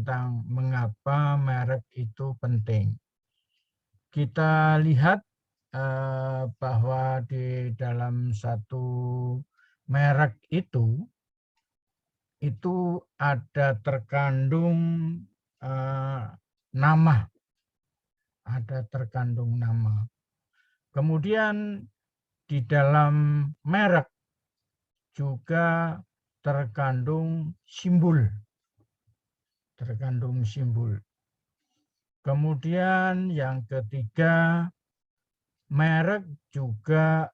tentang mengapa merek itu penting. Kita lihat bahwa di dalam satu merek itu ada terkandung nama, Kemudian di dalam merek juga terkandung simbol. Kemudian yang ketiga, merek juga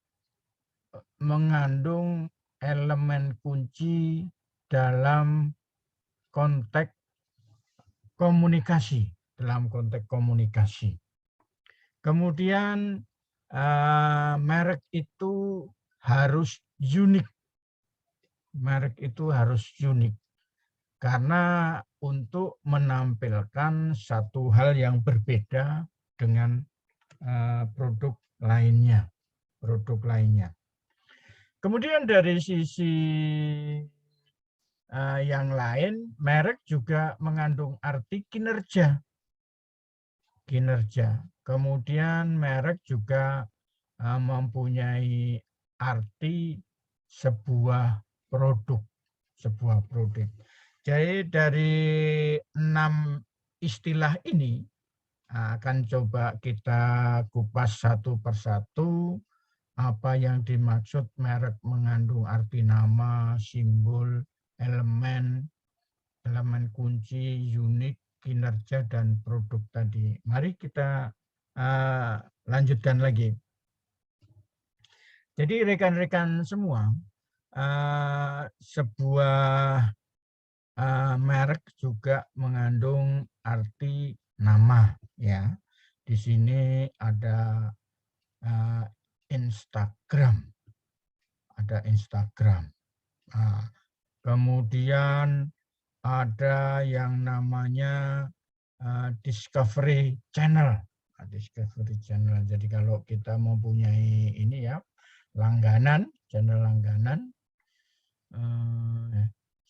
mengandung elemen kunci dalam konteks komunikasi. Kemudian merek itu harus unik. Karena untuk menampilkan satu hal yang berbeda dengan produk lainnya. Kemudian dari sisi yang lain, merek juga mengandung arti kinerja. Kemudian merek juga mempunyai arti sebuah produk. Jadi dari 6 istilah ini akan coba kita kupas satu persatu. Apa yang dimaksud merek mengandung arti nama, simbol, elemen kunci, unik, kinerja, dan produk tadi. Mari kita lanjutkan lagi. Jadi rekan-rekan semua, sebuah merek juga mengandung arti nama, ya. Di sini ada Instagram. Kemudian ada yang namanya Discovery Channel. Jadi kalau kita mempunyai ini ya, channel langganan,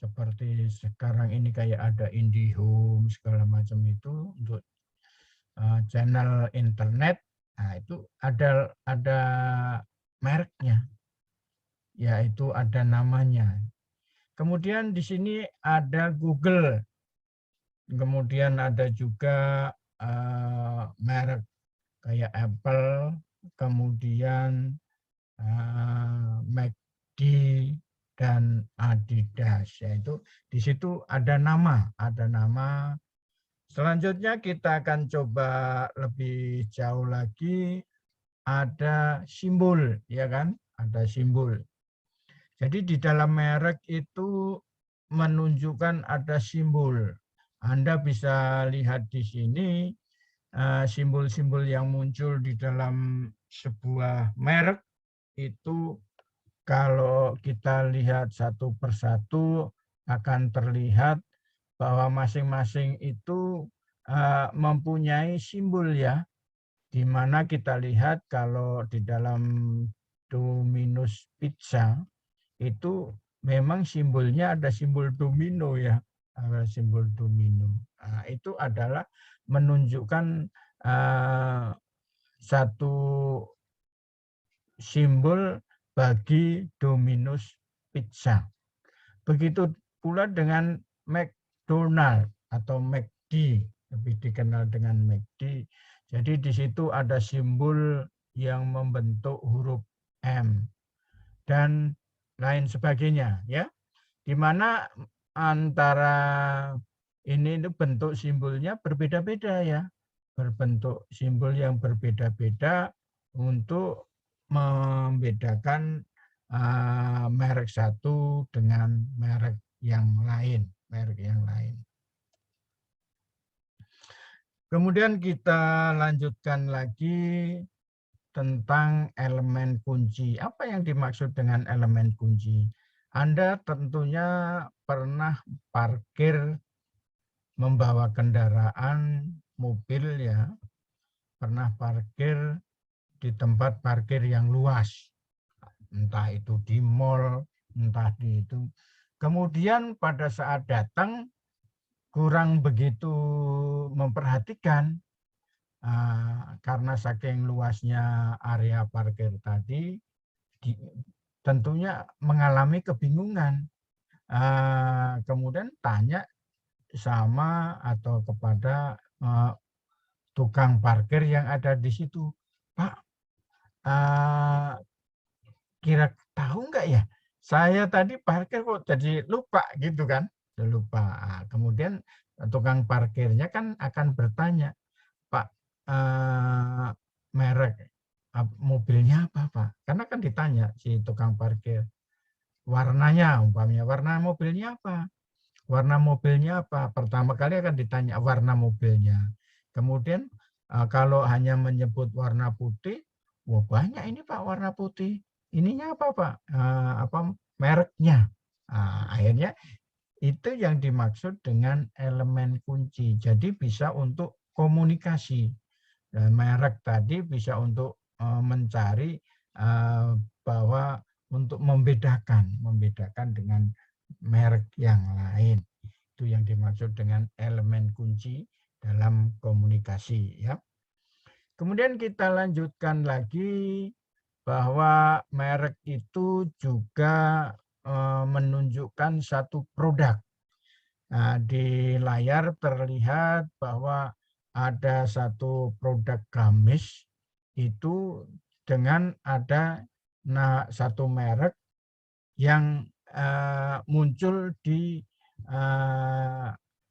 seperti sekarang ini kayak ada IndiHome segala macam itu untuk channel internet. Nah, itu ada mereknya, yaitu ada namanya. Kemudian di sini ada Google. Kemudian ada juga merek kayak Apple, kemudian McD dan Adidas. Yaitu di situ ada nama. Selanjutnya kita akan coba lebih jauh lagi, ada simbol, ya kan? Ada simbol. Jadi di dalam merek itu menunjukkan ada simbol. Anda bisa lihat di sini simbol-simbol yang muncul di dalam sebuah merek itu kalau kita lihat satu persatu akan terlihat bahwa masing-masing itu mempunyai simbol ya, di mana kita lihat kalau di dalam Domino's Pizza itu memang simbolnya ada simbol domino ya, ada simbol domino. Nah, itu adalah menunjukkan satu simbol bagi Domino's Pizza. Begitu pula dengan McDonald atau McD, lebih dikenal dengan McD. Jadi di situ ada simbol yang membentuk huruf M dan lain sebagainya, ya. Di mana antara ini bentuk simbolnya berbeda-beda ya, berbentuk simbol yang berbeda-beda untuk membedakan merek satu dengan merek yang lain. Kemudian kita lanjutkan lagi tentang elemen kunci. Apa yang dimaksud dengan elemen kunci? Anda tentunya pernah parkir membawa kendaraan mobil ya, pernah parkir di tempat parkir yang luas, entah itu di mall, entah di itu. Kemudian pada saat datang kurang begitu memperhatikan karena saking luasnya area parkir tadi, tentunya mengalami kebingungan. Kemudian tanya sama atau kepada tukang parkir yang ada di situ, Pak, kira tahu nggak ya? Saya tadi parkir kok jadi lupa gitu kan? Lupa. Kemudian tukang parkirnya kan akan bertanya, Pak, merek mobilnya apa, Pak? Karena kan ditanya si tukang parkir, warnanya umpamanya, warna mobilnya apa? Warna mobilnya apa? Pertama kali akan ditanya warna mobilnya. Kemudian kalau hanya menyebut warna putih, wah banyak ini Pak warna putih. Ininya apa Pak? Apa mereknya? Akhirnya itu yang dimaksud dengan elemen kunci. Jadi bisa untuk komunikasi. Dan merek tadi bisa untuk mencari bahwa untuk membedakan dengan merek yang lain. Itu yang dimaksud dengan elemen kunci dalam komunikasi ya. Kemudian kita lanjutkan lagi bahwa merek itu juga menunjukkan satu produk. Nah, di layar terlihat bahwa ada satu produk gamis itu dengan ada satu merek yang muncul di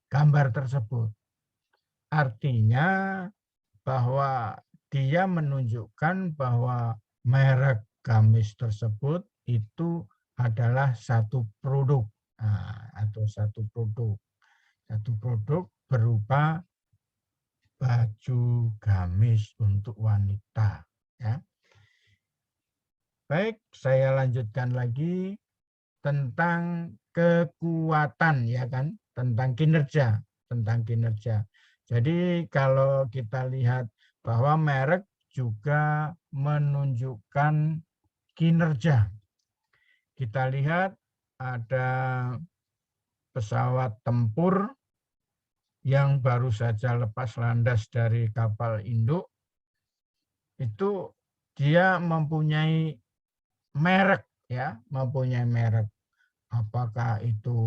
gambar tersebut. Artinya bahwa dia menunjukkan bahwa merek gamis tersebut itu adalah satu produk atau satu produk berupa baju gamis untuk wanita ya. Baik, saya lanjutkan lagi tentang kekuatan ya kan, tentang kinerja. Jadi kalau kita lihat bahwa merek juga menunjukkan kinerja. Kita lihat ada pesawat tempur yang baru saja lepas landas dari kapal induk. Itu dia mempunyai merek ya, mempunyai merek. Apakah itu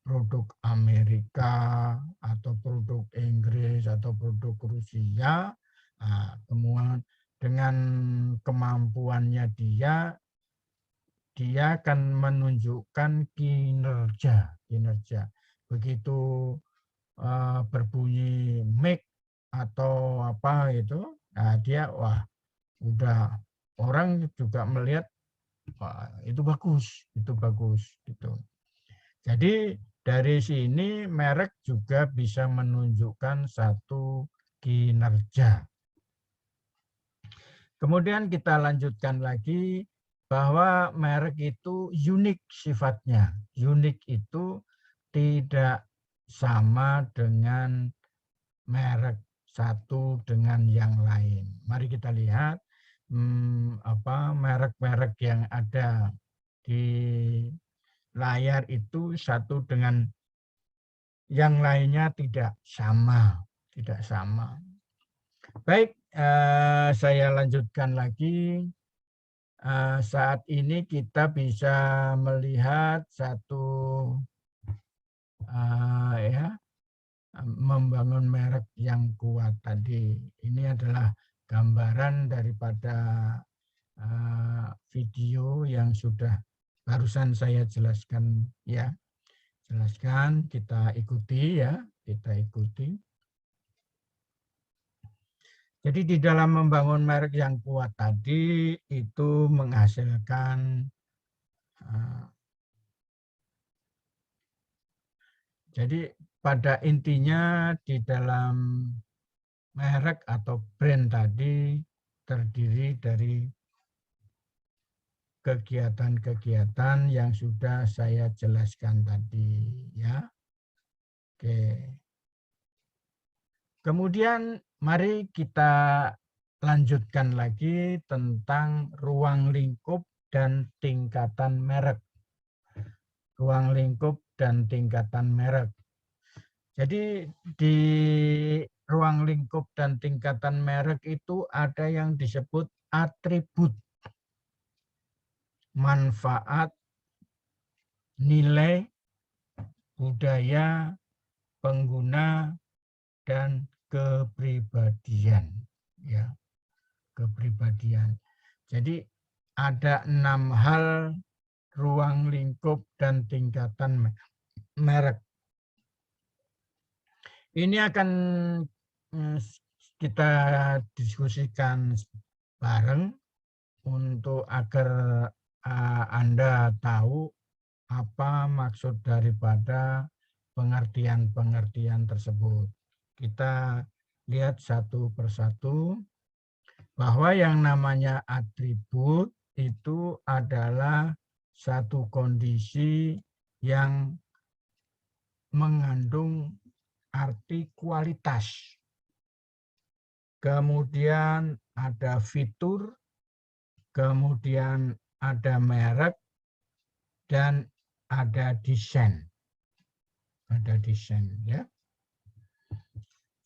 produk Amerika atau produk Inggris atau produk Rusia, kemudian dengan kemampuannya dia akan menunjukkan kinerja. Begitu berbunyi mic atau apa itu, dia wah udah orang juga melihat wah itu bagus gitu. Jadi dari sini merek juga bisa menunjukkan satu kinerja. Kemudian kita lanjutkan lagi bahwa merek itu unik sifatnya. Unik itu tidak sama dengan merek satu dengan yang lain. Mari kita lihat merek-merek yang ada di layar itu satu dengan yang lainnya tidak sama. Baik, saya lanjutkan lagi. Saat ini kita bisa melihat satu membangun merek yang kuat tadi. Ini adalah gambaran daripada video yang sudah barusan saya jelaskan ya. Kita ikuti ya, Jadi di dalam membangun merek yang kuat tadi itu menghasilkan jadi pada intinya di dalam merek atau brand tadi terdiri dari kegiatan-kegiatan yang sudah saya jelaskan tadi ya. Oke. Kemudian mari kita lanjutkan lagi tentang ruang lingkup dan tingkatan merek. ruang lingkup dan tingkatan merek. Jadi di ruang lingkup dan tingkatan merek itu ada yang disebut atribut, manfaat, nilai, budaya, pengguna, dan kepribadian. Ya, kepribadian. Jadi ada 6 hal ruang lingkup dan tingkatan merek. Ini akan kita diskusikan bareng untuk agar Anda tahu apa maksud daripada pengertian-pengertian tersebut. Kita lihat satu persatu bahwa yang namanya atribut itu adalah satu kondisi yang mengandung arti kualitas. Kemudian ada fitur, kemudian ada merek, dan ada desain. Ada desain, ya.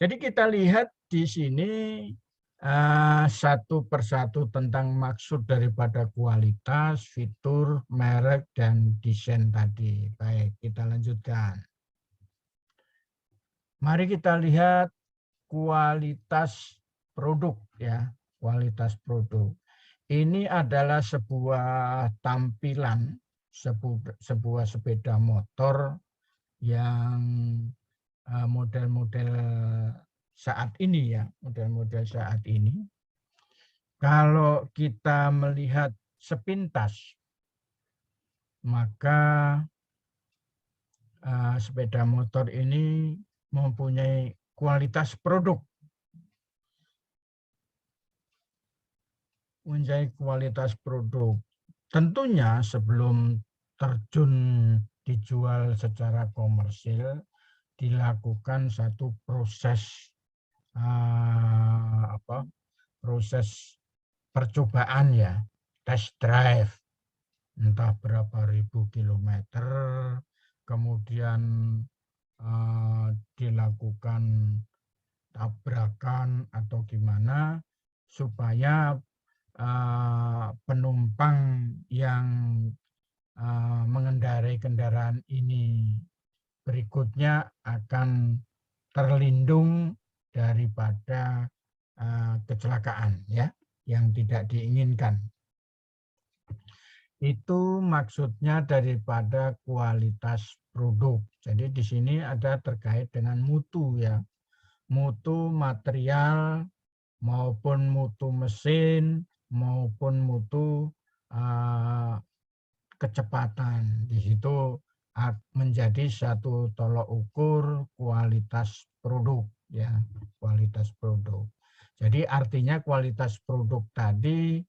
Jadi kita lihat di sini satu persatu tentang maksud daripada kualitas, fitur, merek, dan desain tadi. Baik, kita lanjutkan. Mari kita lihat kualitas produk, ya, kualitas produk. Ini adalah sebuah tampilan sebuah sepeda motor yang model-model saat ini, ya, model-model saat ini. Kalau kita melihat sepintas, maka sepeda motor ini mempunyai kualitas produk. Mempunyai kualitas produk. Tentunya sebelum terjun dijual secara komersil, dilakukan satu proses proses percobaan, ya, test drive, entah berapa ribu kilometer, kemudian dilakukan tabrakan atau gimana supaya penumpang yang mengendarai kendaraan ini berikutnya akan terlindung daripada kecelakaan, ya, yang tidak diinginkan. Itu maksudnya daripada kualitas produk. Jadi di sini ada terkait dengan mutu, ya. Mutu material maupun mutu mesin maupun mutu kecepatan. Di situ menjadi satu tolok ukur kualitas produk, ya, kualitas produk. Jadi artinya kualitas produk tadi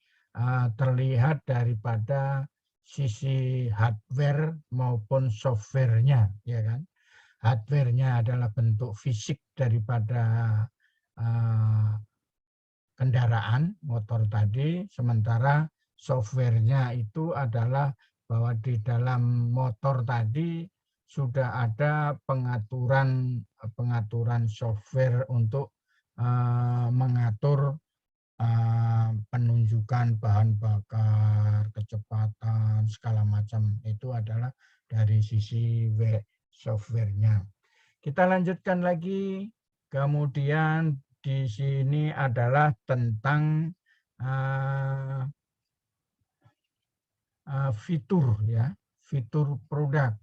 terlihat daripada sisi hardware maupun softwarenya, ya kan. Hardwarenya adalah bentuk fisik daripada kendaraan motor tadi, sementara softwarenya itu adalah bahwa di dalam motor tadi sudah ada pengaturan software untuk mengatur penunjukan bahan bakar, kecepatan, segala macam. Itu adalah dari sisi softwarenya. Kita lanjutkan lagi. Kemudian di sini adalah tentang fitur, ya, fitur produk.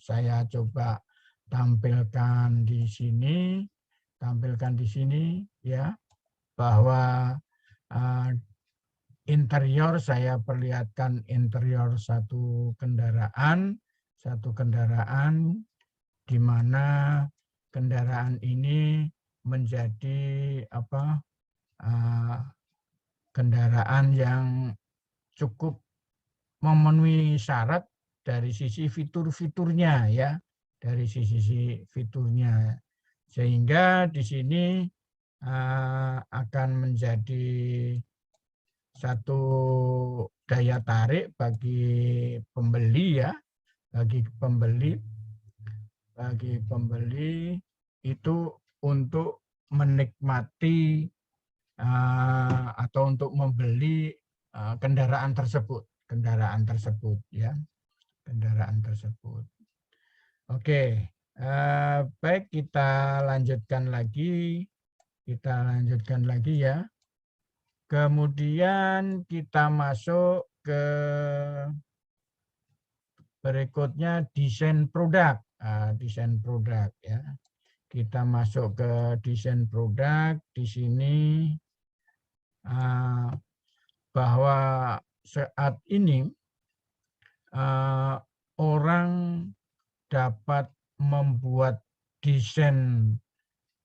Saya coba tampilkan di sini, ya, bahwa interior, saya perlihatkan interior satu kendaraan di mana kendaraan ini menjadi kendaraan yang cukup memenuhi syarat dari sisi fitur-fiturnya, ya, dari sisi fiturnya, sehingga di sini akan menjadi satu daya tarik bagi pembeli, ya, bagi pembeli itu untuk menikmati atau untuk membeli kendaraan tersebut ya, kendaraan tersebut. Oke, baik, kita lanjutkan lagi ya. Kemudian kita masuk ke berikutnya desain produk. Desain produk ya. Kita masuk ke desain produk. Di sini bahwa saat ini orang dapat membuat desain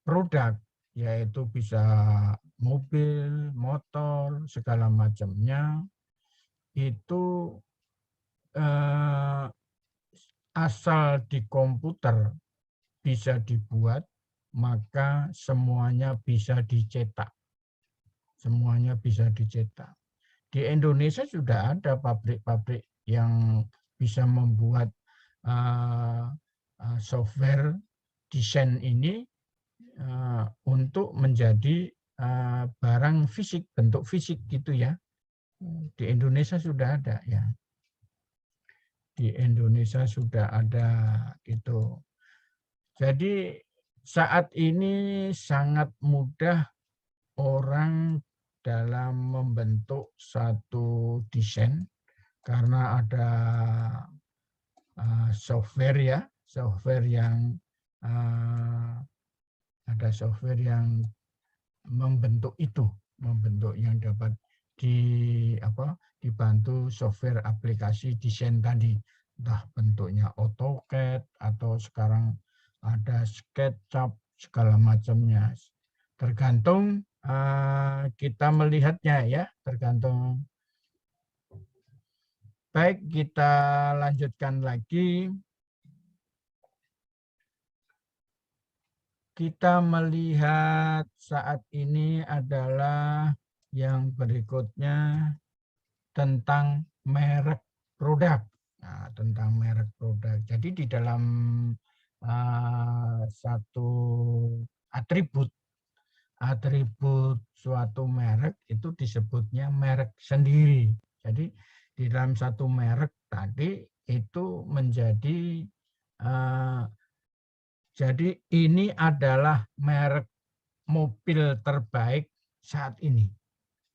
produk, yaitu bisa mobil, motor, segala macamnya, itu asal di komputer bisa dibuat, maka semuanya bisa dicetak. Semuanya bisa dicetak. Di Indonesia sudah ada pabrik-pabrik yang bisa membuat software desain ini untuk menjadi barang fisik, bentuk fisik gitu ya. Di Indonesia sudah ada ya. Di Indonesia sudah ada gitu. Jadi saat ini sangat mudah orang dalam membentuk satu desain karena ada software ya, software yang ada software yang membentuk itu, membentuk yang dapat dibantu software aplikasi desain tadi, entah bentuknya AutoCAD atau sekarang ada SketchUp segala macamnya, tergantung kita melihatnya ya, tergantung. Baik, kita lanjutkan lagi. Kita melihat saat ini adalah yang berikutnya tentang merek produk. Nah, tentang merek produk. Jadi di dalam satu atribut suatu merek itu disebutnya merek sendiri. Jadi di dalam satu merek tadi itu menjadi jadi ini adalah merek mobil terbaik saat ini.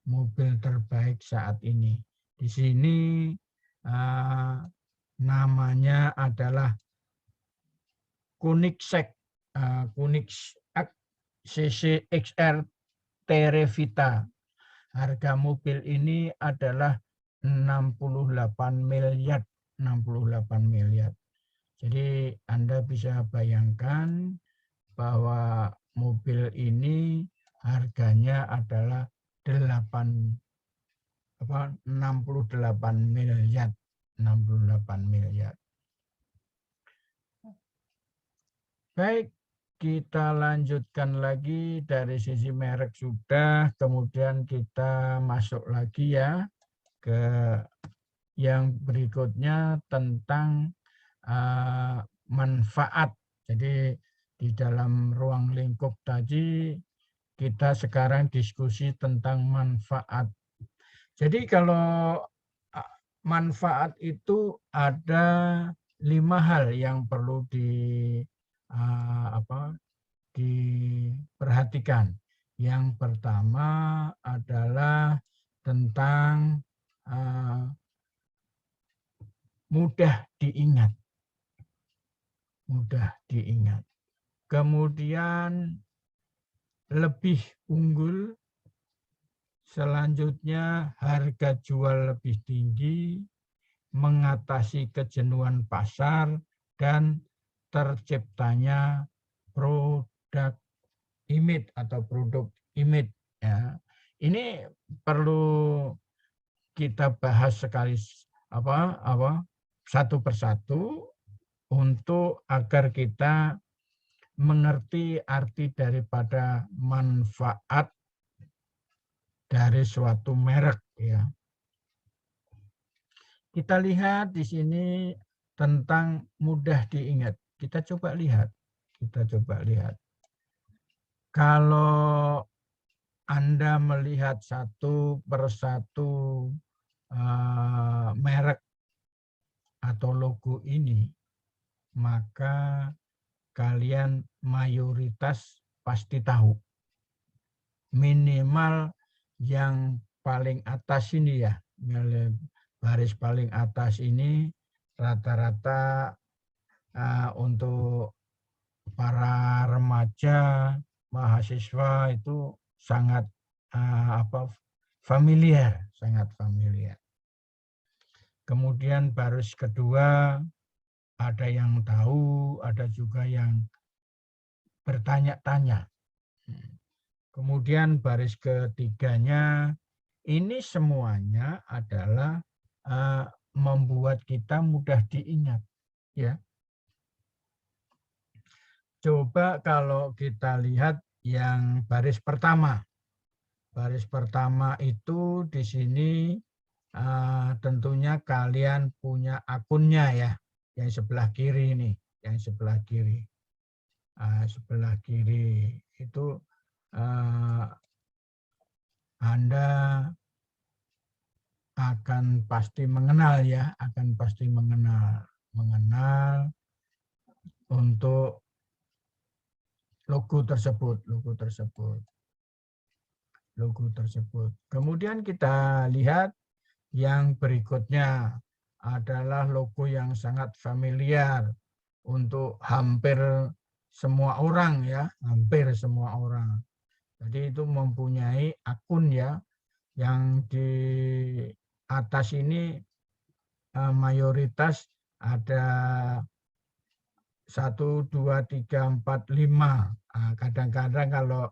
Mobil terbaik saat ini. Di sini namanya adalah Koenigsegg CC-XR Terevita. Harga mobil ini adalah 68 miliar. 68 miliar. Jadi Anda bisa bayangkan bahwa mobil ini harganya adalah 68 miliar. 68 miliar. Baik, kita lanjutkan lagi dari sisi merek sudah, kemudian kita masuk lagi ya ke yang berikutnya tentang manfaat. Jadi di dalam ruang lingkup tadi kita sekarang diskusi tentang manfaat. Jadi kalau manfaat itu ada 5 hal yang perlu diperhatikan. Yang pertama adalah tentang mudah diingat. Mudah diingat. Kemudian lebih unggul. Selanjutnya harga jual lebih tinggi, mengatasi kejenuhan pasar, dan terciptanya produk image atau produk image. Ya. Ini perlu kita bahas sekali satu persatu untuk agar kita mengerti arti daripada manfaat dari suatu merek ya. Kita lihat di sini tentang mudah diingat. Kita coba lihat. Kalau Anda melihat satu persatu merek atau logo ini, maka kalian mayoritas pasti tahu. Minimal yang paling atas ini ya, baris paling atas ini rata-rata untuk para remaja, mahasiswa itu sangat familiar, sangat familiar. Kemudian baris kedua ada yang tahu, ada juga yang bertanya-tanya. Kemudian baris ketiganya, ini semuanya adalah membuat kita mudah diingat. Ya. Coba kalau kita lihat yang baris pertama. Baris pertama itu di sini tentunya kalian punya akunnya ya. Yang sebelah kiri ini, yang sebelah kiri. Sebelah kiri itu Anda akan pasti mengenal ya, akan pasti mengenal untuk logo tersebut. Kemudian kita lihat yang berikutnya adalah logo yang sangat familiar untuk hampir semua orang ya, hampir semua orang. Jadi itu mempunyai akun ya, yang di atas ini mayoritas ada 1, 2, 3, 4, 5. Kadang-kadang kalau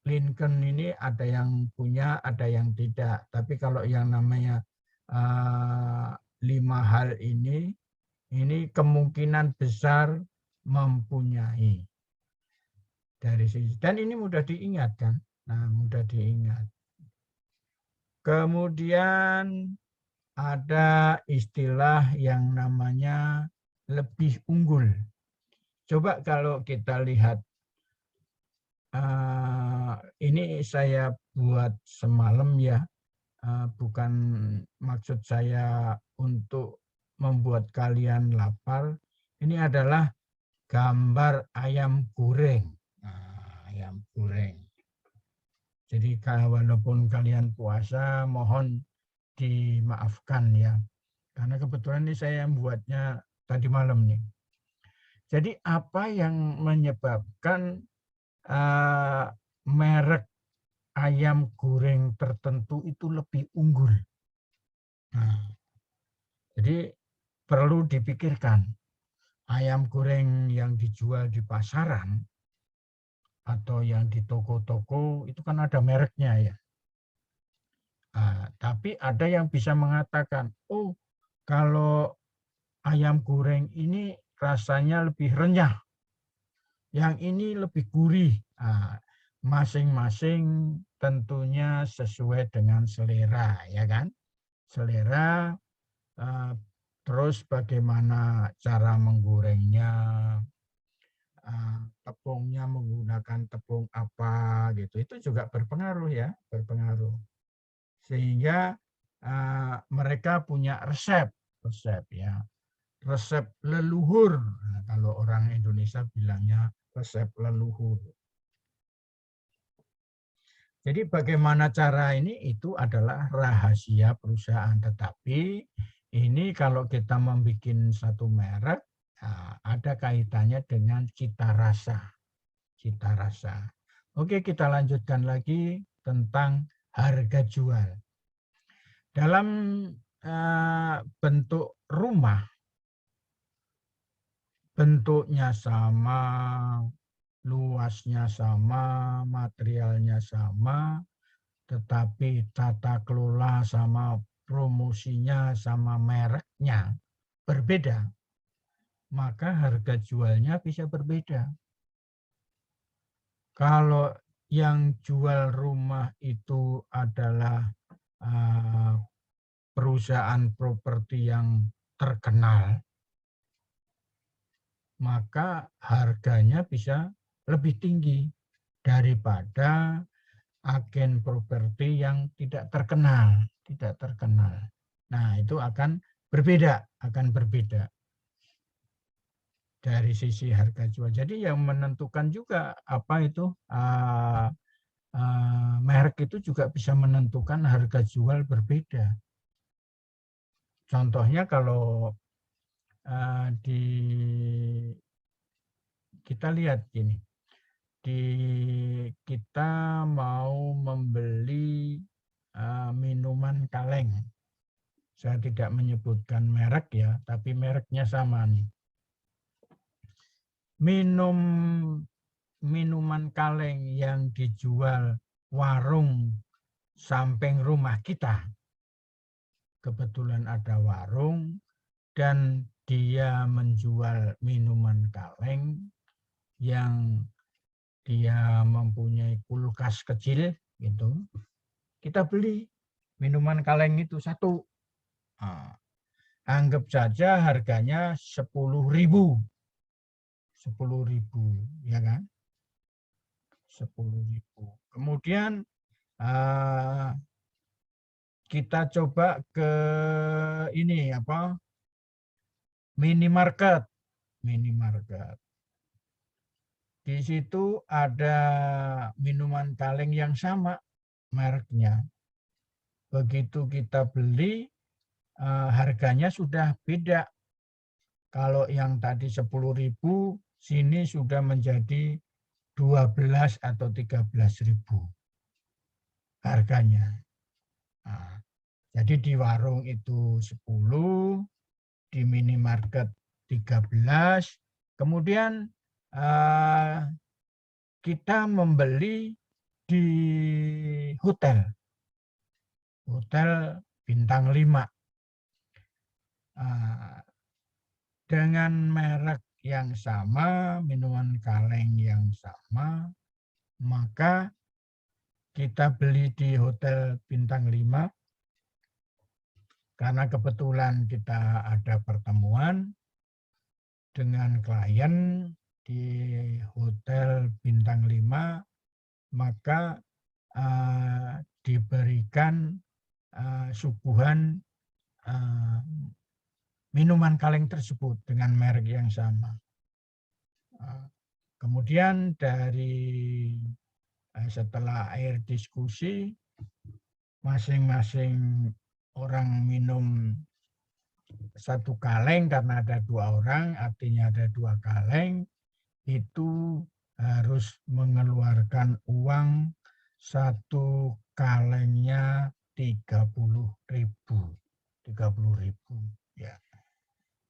Lincoln ini ada yang punya, ada yang tidak. Tapi kalau yang namanya 5 hal ini kemungkinan besar mempunyai. Dari sisi, dan ini mudah diingat kan? Nah, mudah diingat. Kemudian ada istilah yang namanya lebih unggul. Coba kalau kita lihat, ini saya buat semalam ya, bukan maksud saya untuk membuat kalian lapar. Ini adalah gambar ayam goreng. Ayam goreng. Jadi walaupun kalian puasa, mohon dimaafkan ya. Karena kebetulan ini saya yang buatnya tadi malam nih. Jadi apa yang menyebabkan merek ayam goreng tertentu itu lebih unggul? Nah, jadi perlu dipikirkan. Ayam goreng yang dijual di pasaran atau yang di toko-toko itu kan ada mereknya ya. Tapi ada yang bisa mengatakan, oh kalau ayam goreng ini rasanya lebih renyah, yang ini lebih gurih. Masing-masing tentunya sesuai dengan selera, ya kan? Selera, terus bagaimana cara menggorengnya, tepungnya menggunakan tepung apa gitu, itu juga berpengaruh ya, berpengaruh. Sehingga mereka punya resep ya, resep leluhur. Nah, kalau orang Indonesia bilangnya resep leluhur. Jadi bagaimana cara ini itu adalah rahasia perusahaan. Tetapi ini kalau kita membuat satu merek, ada kaitannya dengan cita rasa. Cita rasa. Oke, kita lanjutkan lagi tentang harga jual. Dalam bentuk rumah, bentuknya sama, luasnya sama, materialnya sama, tetapi tata kelola sama promosinya sama mereknya berbeda, maka harga jualnya bisa berbeda. Kalau yang jual rumah itu adalah perusahaan properti yang terkenal, maka harganya bisa lebih tinggi daripada agen properti yang tidak terkenal, Nah, itu akan berbeda dari sisi harga jual. Jadi yang menentukan juga apa itu merek itu juga bisa menentukan harga jual berbeda. Contohnya kalau kita lihat gini, kita mau membeli minuman kaleng. Saya tidak menyebutkan merek ya, tapi mereknya sama nih. Minuman kaleng yang dijual warung samping rumah kita. Kebetulan ada warung dan dia menjual minuman kaleng yang dia mempunyai kulkas kecil gitu. Kita beli minuman kaleng itu satu. Nah, anggap saja harganya 10.000. 10.000, ya kan? 10.000. Kemudian kita coba ke ini apa? Minimarket. Di situ ada minuman kaleng yang sama mereknya. Begitu kita beli, harganya sudah beda. Kalau yang tadi 10.000, sini sudah menjadi 12 atau 13.000 harganya. Nah, jadi di warung itu 10, di minimarket 13, kemudian kita membeli di hotel bintang 5. Dengan merek yang sama, minuman kaleng yang sama, maka kita beli di hotel bintang 5 karena kebetulan kita ada pertemuan dengan klien di hotel bintang 5, maka diberikan suguhan minuman kaleng tersebut dengan merek yang sama. Kemudian setelah air diskusi, masing-masing orang minum satu kaleng karena ada 2 orang, artinya ada 2 kaleng, itu harus mengeluarkan uang satu kalengnya 30.000. Ya.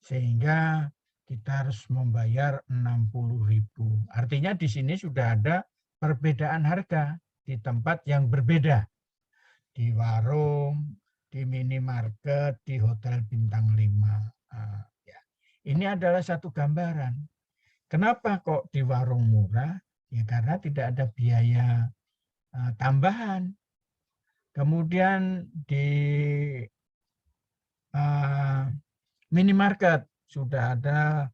Sehingga kita harus membayar 60.000. Artinya di sini sudah ada perbedaan harga di tempat yang berbeda. Di warung, di minimarket, di hotel bintang 5. Ya. Ini adalah satu gambaran. Kenapa kok di warung murah? Ya karena tidak ada biaya tambahan. Kemudian di minimarket sudah ada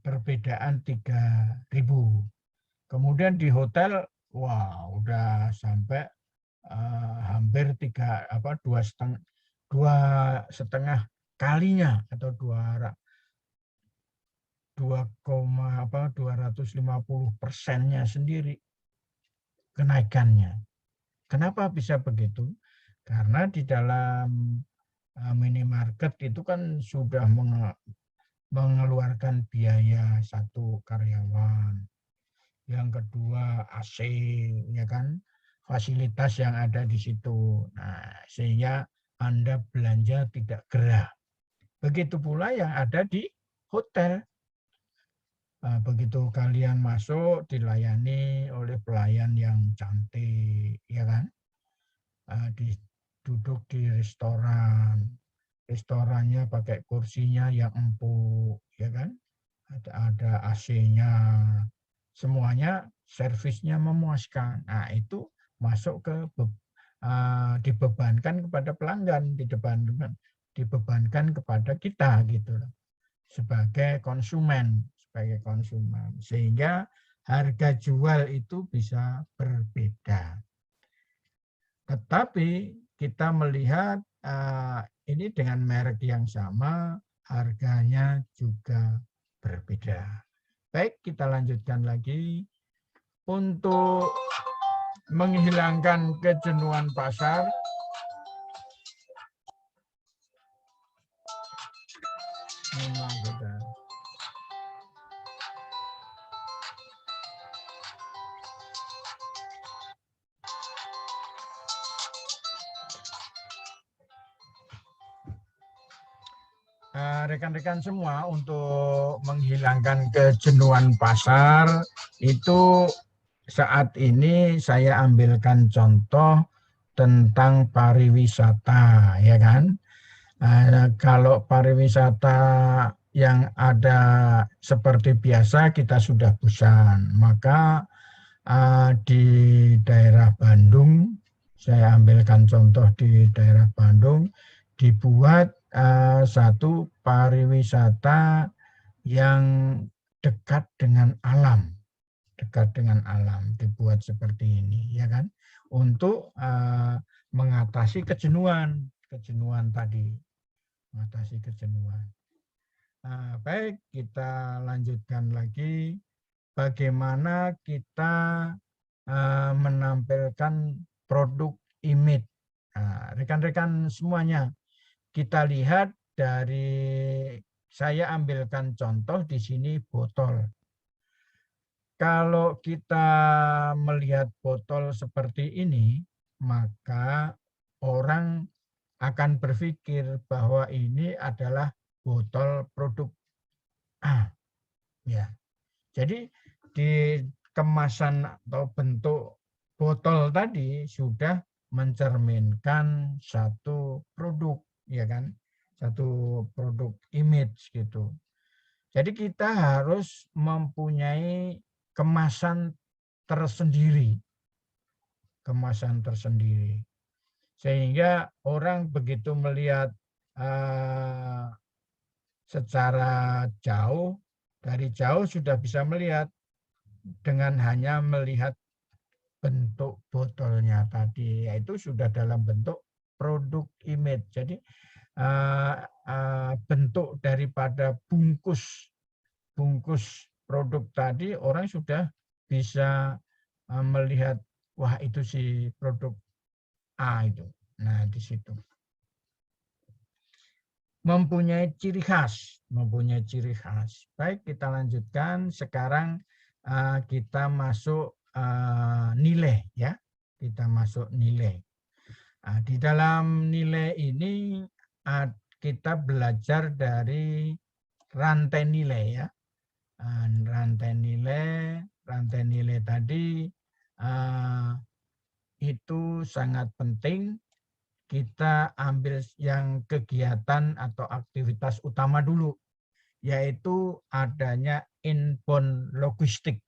perbedaan 3.000. Kemudian di hotel, wah udah sampai hampir 2,5 kalinya atau 250%-nya sendiri kenaikannya. Kenapa bisa begitu? Karena di dalam minimarket itu kan sudah mengeluarkan biaya satu karyawan. Yang kedua AC, ya kan, fasilitas yang ada di situ. Nah, sehingga Anda belanja tidak gerah. Begitu pula yang ada di hotel. Begitu kalian masuk dilayani oleh pelayan yang cantik, ya kan? Duduk di restorannya pakai kursinya yang empuk, ya kan? Ada AC-nya, semuanya servisnya memuaskan. Nah, itu masuk ke dibebankan kepada pelanggan, dibebankan kepada kita gitu loh, sebagai konsumen. sebagai konsumen, sehingga harga jual itu bisa berbeda. Tetapi kita melihat ini dengan merek yang sama, harganya juga berbeda. Baik, kita lanjutkan lagi. Untuk menghilangkan kejenuhan pasar, memang beda. Rekan-rekan semua, untuk menghilangkan kejenuhan pasar itu saat ini saya ambilkan contoh tentang pariwisata, ya kan? Kalau pariwisata yang ada seperti biasa kita sudah bosan, maka di daerah Bandung, saya ambilkan contoh di daerah Bandung, dibuat satu pariwisata yang dekat dengan alam, dibuat seperti ini, ya kan, untuk mengatasi kejenuhan tadi, mengatasi kejenuhan. Baik, kita lanjutkan lagi. Bagaimana kita menampilkan produk image. Rekan-rekan semuanya, kita lihat dari, saya ambilkan contoh di sini botol. Kalau kita melihat botol seperti ini, maka orang akan berpikir bahwa ini adalah botol produk A. Ya. Jadi di kemasan atau bentuk botol tadi sudah mencerminkan satu produk, ya kan? Satu produk image gitu. Jadi kita harus mempunyai kemasan tersendiri. Sehingga orang begitu melihat secara jauh, dari jauh sudah bisa melihat dengan hanya melihat bentuk botolnya tadi, yaitu sudah dalam bentuk produk image. Jadi bentuk daripada bungkus produk tadi, orang sudah bisa melihat, wah itu si produk A itu. Nah, di situ. Mempunyai ciri khas. Baik, kita lanjutkan. Sekarang kita masuk nilai, ya. Kita masuk nilai. Di dalam nilai ini kita belajar dari rantai nilai, ya. Rantai nilai tadi itu sangat penting. Kita ambil yang kegiatan atau aktivitas utama dulu, yaitu adanya inbound logistik.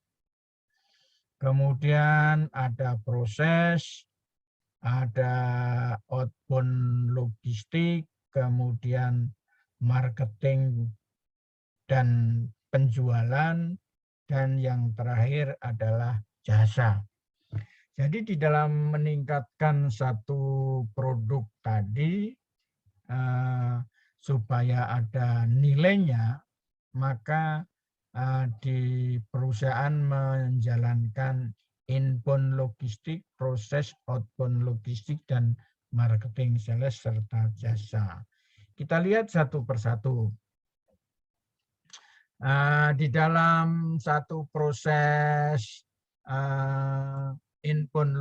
Kemudian ada proses, ada outbound logistik, kemudian marketing dan penjualan, dan yang terakhir adalah jasa. Jadi di dalam meningkatkan satu produk tadi, supaya ada nilainya, maka di perusahaan menjalankan inbound logistik, proses outbound logistik, dan marketing, sales, serta jasa. Kita lihat satu persatu. Di dalam satu proses inbound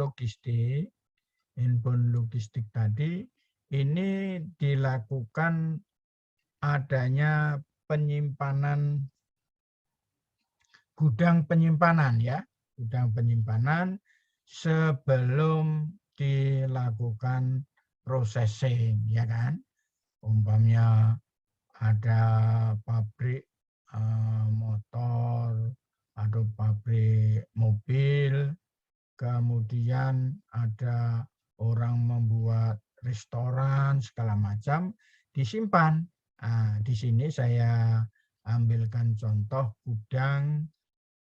logistik tadi, ini dilakukan adanya penyimpanan, gudang penyimpanan, ya, gudang penyimpanan sebelum dilakukan processing, ya kan. Umpamanya ada pabrik motor, ada pabrik mobil, kemudian ada orang membuat restoran segala macam, disimpan. Di sini saya ambilkan contoh gudang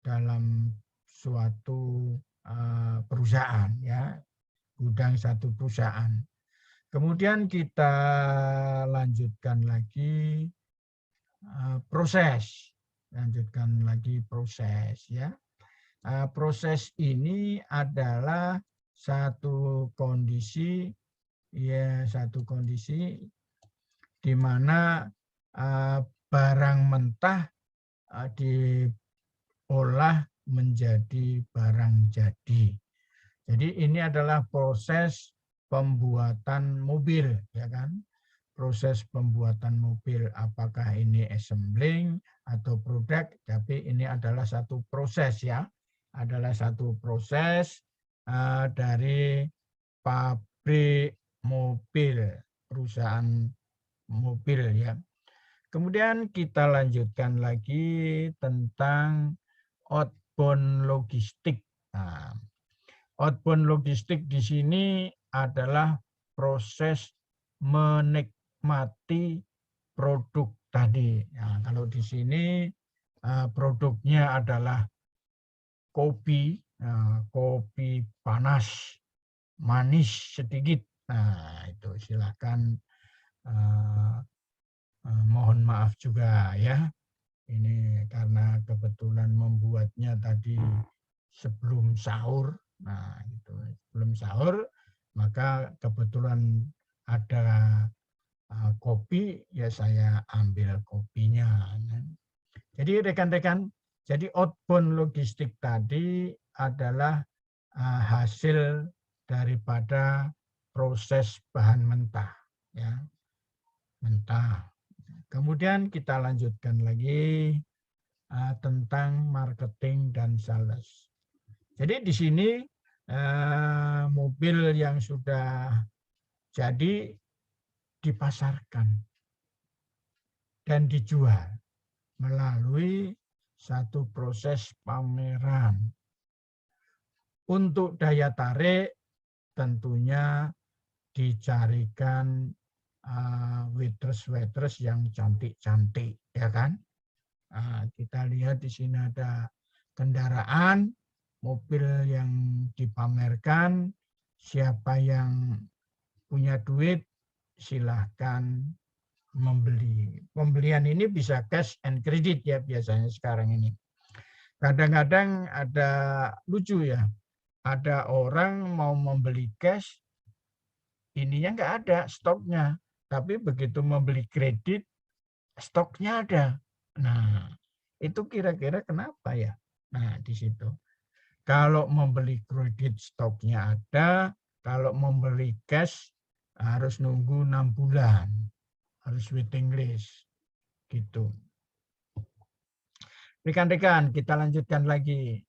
dalam suatu perusahaan, ya, gudang satu perusahaan. Kemudian kita lanjutkan lagi proses, ya. Proses ini adalah satu kondisi, ya, di mana barang mentah diolah menjadi barang jadi. Jadi ini adalah proses pembuatan mobil, ya kan? Proses pembuatan mobil, apakah ini assembling atau produk, tapi ini adalah satu proses, ya. Adalah satu proses dari pabrik mobil, perusahaan mobil, ya. Kemudian kita lanjutkan lagi tentang outbound logistik. Nah, outbound logistik di sini adalah proses menikmati produk tadi. Nah, kalau di sini produknya adalah kopi, kopi panas, manis sedikit. Nah, itu silakan. Mohon maaf juga, ya. Ini karena kebetulan membuatnya tadi sebelum sahur. Nah, itu sebelum sahur, maka kebetulan ada kopi, ya saya ambil kopinya. Jadi rekan-rekan, jadi outbound logistik tadi adalah hasil daripada proses bahan mentah, ya, mentah. Kemudian kita lanjutkan lagi tentang marketing dan sales. Jadi di sini mobil yang sudah jadi dipasarkan dan dijual melalui satu proses pameran. Untuk daya tarik tentunya dicarikan waitress yang cantik-cantik, ya kan? Kita lihat di sini ada kendaraan, mobil yang dipamerkan. Siapa yang punya duit silahkan membeli. Pembelian ini bisa cash and credit, ya, biasanya sekarang ini. Kadang-kadang ada lucu, ya. Ada orang mau membeli cash, ininya nggak ada stoknya. Tapi begitu membeli kredit, stoknya ada. Nah, itu kira-kira kenapa, ya? Nah, di situ. Kalau membeli kredit stoknya ada, kalau membeli cash harus nunggu 6 bulan. Harus waiting list. Gitu. Rekan-rekan, kita lanjutkan lagi.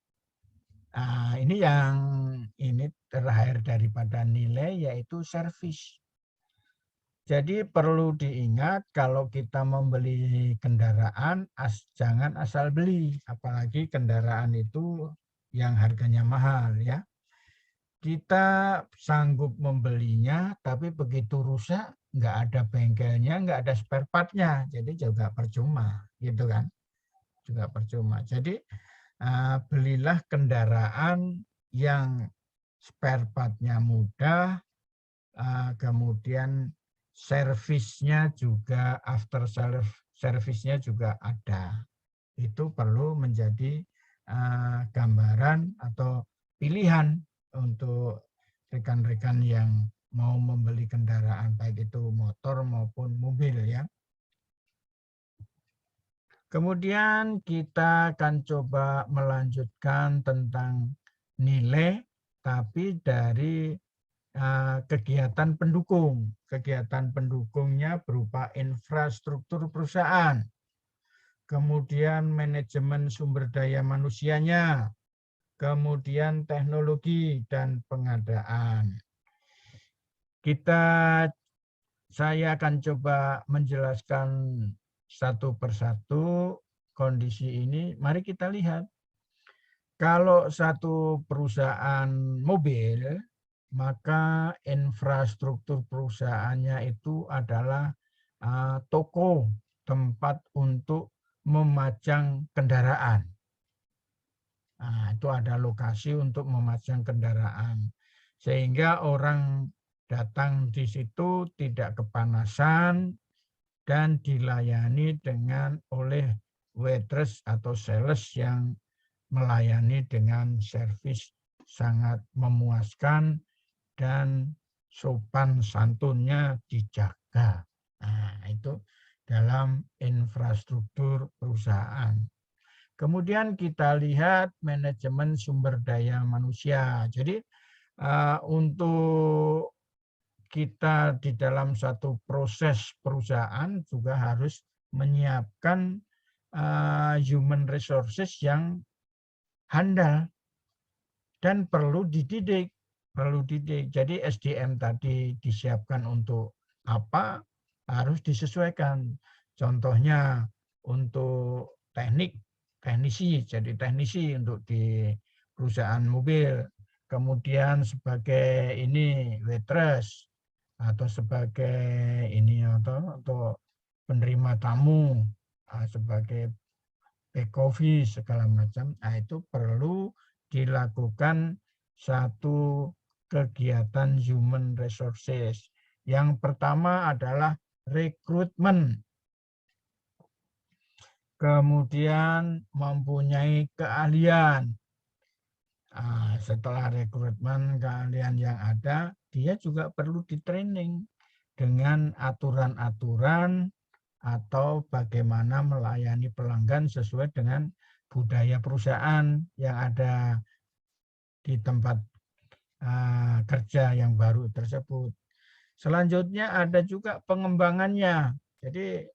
Ini terakhir daripada nilai, yaitu servis. Jadi perlu diingat kalau kita membeli kendaraan, jangan asal beli, apalagi kendaraan itu yang harganya mahal, ya. Kita sanggup membelinya, tapi begitu rusak, nggak ada bengkelnya, nggak ada spare part-nya, jadi juga percuma, gitu kan? Juga percuma. Jadi belilah kendaraan yang spare part-nya mudah, kemudian servisnya juga, after servisnya juga ada. Itu perlu menjadi gambaran atau pilihan untuk rekan-rekan yang mau membeli kendaraan, baik itu motor maupun mobil, ya. Kemudian kita akan coba melanjutkan tentang nilai, tapi dari kegiatan pendukung. Kegiatan pendukungnya berupa infrastruktur perusahaan, kemudian manajemen sumber daya manusianya, kemudian teknologi dan pengadaan. Saya akan coba menjelaskan satu persatu kondisi ini. Mari kita lihat. Kalau satu perusahaan mobil, maka infrastruktur perusahaannya itu adalah toko, tempat untuk memajang kendaraan. Nah, itu ada lokasi untuk memajang kendaraan. Sehingga orang datang di situ tidak kepanasan dan dilayani oleh waitress atau sales yang melayani dengan servis sangat memuaskan dan sopan santunnya dijaga. Nah, itu dalam infrastruktur perusahaan. Kemudian kita lihat manajemen sumber daya manusia. Jadi untuk kita di dalam satu proses perusahaan juga harus menyiapkan human resources yang handal dan perlu dididik. Jadi SDM tadi disiapkan untuk apa? Harus disesuaikan. Contohnya untuk teknisi, jadi teknisi untuk di perusahaan mobil. Kemudian sebagai waitress atau sebagai atau penerima tamu, sebagai back office segala macam. Nah, itu perlu dilakukan satu kegiatan human resources. Yang pertama adalah rekrutmen. Kemudian mempunyai keahlian. Setelah rekrutmen keahlian yang ada, dia juga perlu di-training dengan aturan-aturan atau bagaimana melayani pelanggan sesuai dengan budaya perusahaan yang ada di tempat kerja yang baru tersebut. Selanjutnya ada juga pengembangannya. Jadi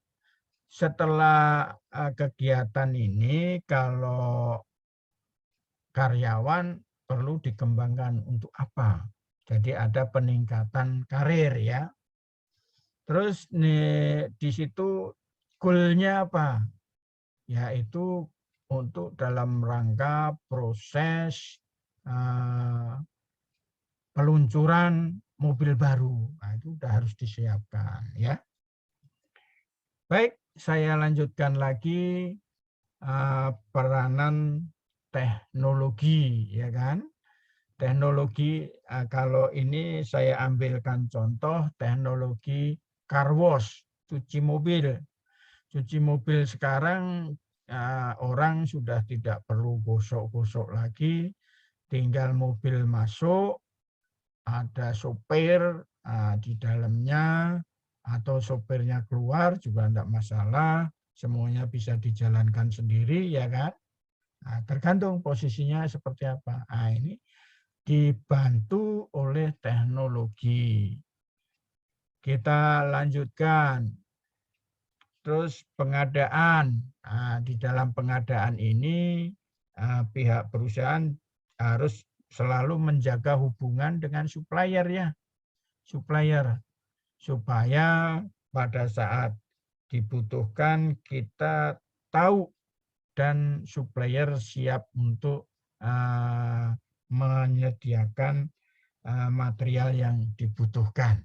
setelah kegiatan ini, kalau karyawan perlu dikembangkan untuk apa? Jadi ada peningkatan karir ya. Terus di situ goalnya apa? Yaitu untuk dalam rangka proses peluncuran mobil baru. Nah, itu sudah harus disiapkan ya. Baik, saya lanjutkan lagi peranan teknologi, ya kan? Teknologi, kalau ini saya ambilkan contoh teknologi car wash, cuci mobil. Cuci mobil sekarang orang sudah tidak perlu gosok-gosok lagi, tinggal mobil masuk, ada sopir di dalamnya, atau sopirnya keluar juga tidak masalah, semuanya bisa dijalankan sendiri, ya kan? Nah, tergantung posisinya seperti apa. Nah, ini dibantu oleh teknologi. Kita lanjutkan. Terus pengadaan. Nah, di dalam pengadaan ini pihak perusahaan harus selalu menjaga hubungan dengan supplier ya. Supplier. Supaya pada saat dibutuhkan kita tahu dan supplier siap untuk menyediakan material yang dibutuhkan.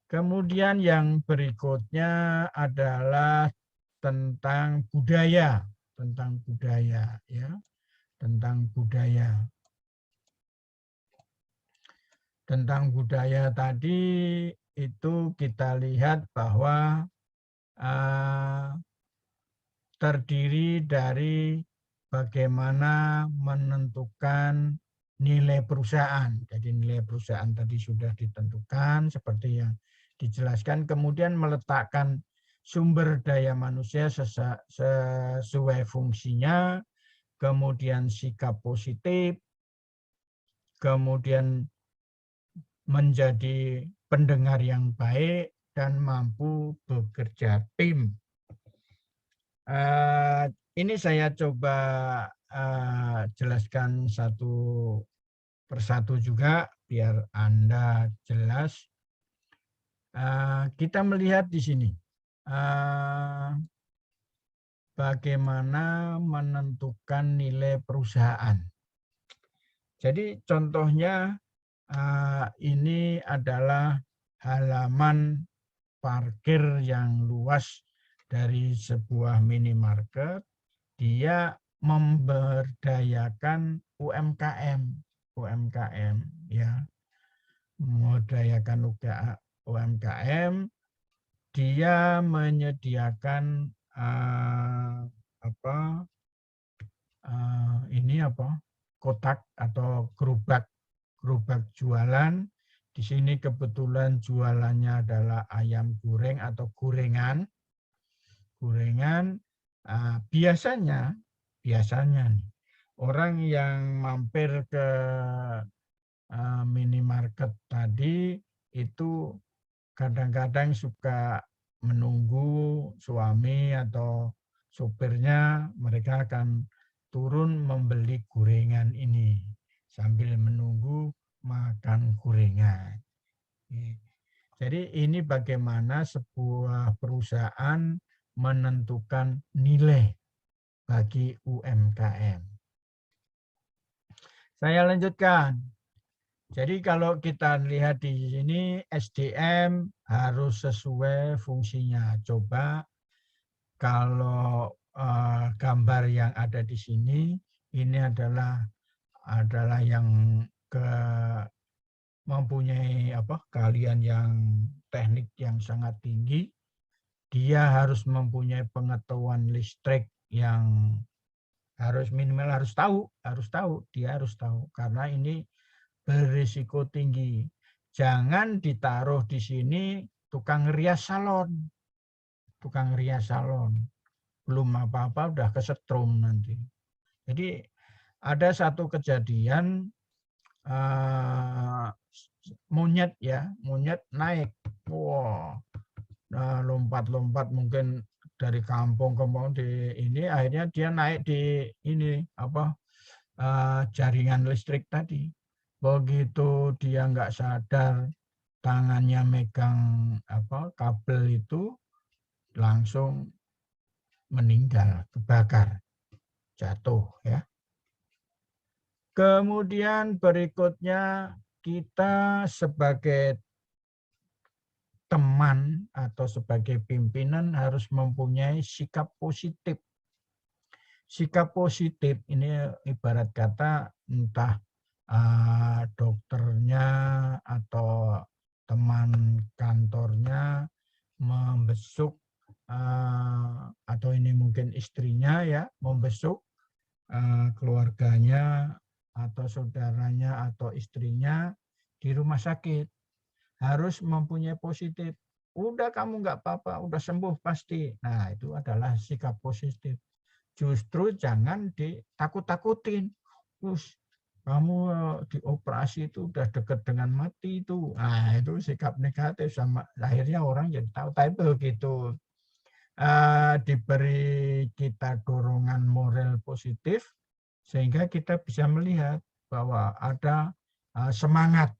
Kemudian yang berikutnya adalah tentang budaya, ya, tentang budaya. Tentang budaya tadi itu kita lihat bahwa terdiri dari bagaimana menentukan nilai perusahaan. Jadi nilai perusahaan tadi sudah ditentukan seperti yang dijelaskan. Kemudian meletakkan sumber daya manusia sesuai fungsinya. Kemudian sikap positif. Kemudian menjadi pendengar yang baik dan mampu bekerja tim. Ini saya coba jelaskan satu persatu juga biar Anda jelas. Kita melihat di sini bagaimana menentukan nilai perusahaan. Jadi contohnya ini adalah halaman parkir yang luas dari sebuah minimarket, dia memberdayakan UMKM ya, memberdayakan UMKM, dia menyediakan kotak atau gerobak jualan. Di sini kebetulan jualannya adalah ayam goreng atau gorengan. Biasanya nih, orang yang mampir ke minimarket tadi itu kadang-kadang suka menunggu suami atau sopirnya, mereka akan turun membeli gorengan ini sambil menunggu makan gorengan. Jadi ini bagaimana sebuah perusahaan menentukan nilai bagi UMKM. Saya lanjutkan. Jadi kalau kita lihat di sini SDM harus sesuai fungsinya. Coba kalau gambar yang ada di sini ini adalah yang mempunyai keahlian yang teknik yang sangat tinggi. Dia harus mempunyai pengetahuan listrik yang minimal harus tahu, dia harus tahu karena ini berisiko tinggi. Jangan ditaruh di sini tukang rias salon. Belum apa-apa udah kesetrum nanti. Jadi ada satu kejadian monyet naik. Lompat-lompat mungkin dari kampung di ini, akhirnya dia naik di ini jaringan listrik tadi. Begitu dia nggak sadar, tangannya megang kabel itu, langsung meninggal, kebakar, jatuh ya. Kemudian berikutnya kita sebagai teman atau sebagai pimpinan harus mempunyai sikap positif. Sikap positif ini ibarat kata entah dokternya atau teman kantornya membesuk atau ini mungkin istrinya ya membesuk keluarganya atau saudaranya atau istrinya di rumah sakit, harus mempunyai positif. Udah kamu nggak apa-apa, udah sembuh pasti. Nah itu adalah sikap positif. Justru jangan ditakut-takutin. Terus kamu dioperasi itu udah dekat dengan mati itu. Nah itu sikap negatif, sama akhirnya orang jadi tahu. Tapi begitu diberi kita dorongan moral positif, sehingga kita bisa melihat bahwa ada semangat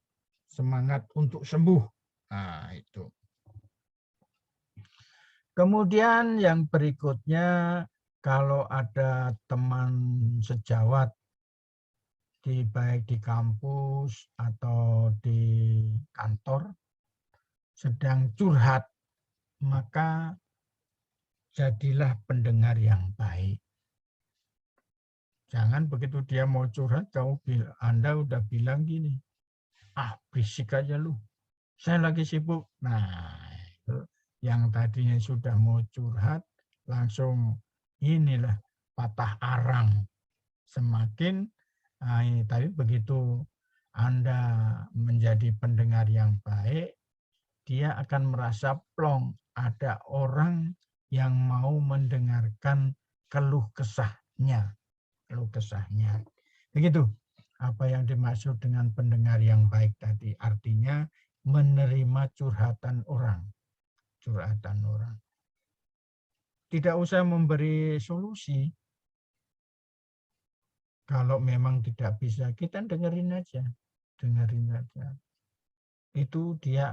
untuk sembuh. Nah itu. Kemudian yang berikutnya, kalau ada teman sejawat baik di kampus atau di kantor sedang curhat, maka jadilah pendengar yang baik. Jangan begitu dia mau curhat, Anda udah bilang gini, berisik aja lu, saya lagi sibuk. Nah, itu yang tadinya sudah mau curhat, langsung inilah patah arang. Semakin tapi begitu Anda menjadi pendengar yang baik, dia akan merasa plong, ada orang yang mau mendengarkan keluh kesahnya. Begitu apa yang dimaksud dengan pendengar yang baik tadi, artinya menerima curhatan orang. Tidak usah memberi solusi. Kalau memang tidak bisa, kita dengerin aja. Itu dia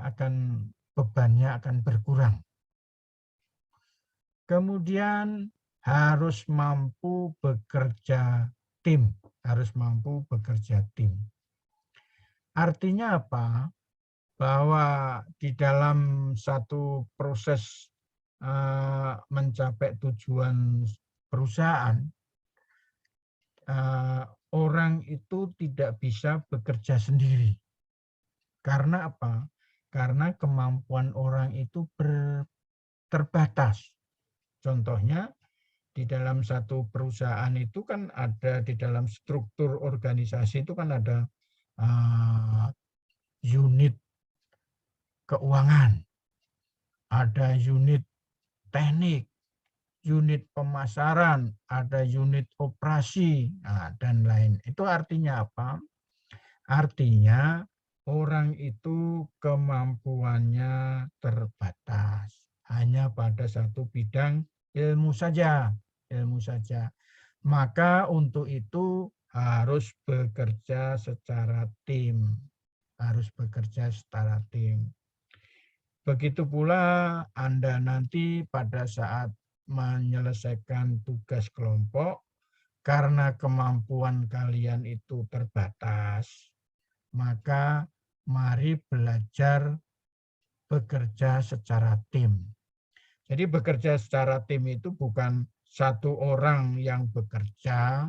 bebannya akan berkurang. Kemudian harus mampu bekerja tim. Artinya apa? bahwa di dalam satu proses mencapai tujuan perusahaan, orang itu tidak bisa bekerja sendiri. Karena apa? Karena kemampuan orang itu terbatas. Contohnya, di dalam satu perusahaan itu kan ada, di dalam struktur organisasi itu kan ada unit keuangan, ada unit teknik, unit pemasaran, ada unit operasi, dan lain. Itu artinya apa? Artinya orang itu kemampuannya terbatas. Hanya pada satu bidang ilmu saja. Ilmu saja. Maka untuk itu harus bekerja secara tim. Harus bekerja secara tim. Begitu pula Anda nanti pada saat menyelesaikan tugas kelompok, karena kemampuan kalian itu terbatas, maka mari belajar bekerja secara tim. Jadi bekerja secara tim itu bukan satu orang yang bekerja,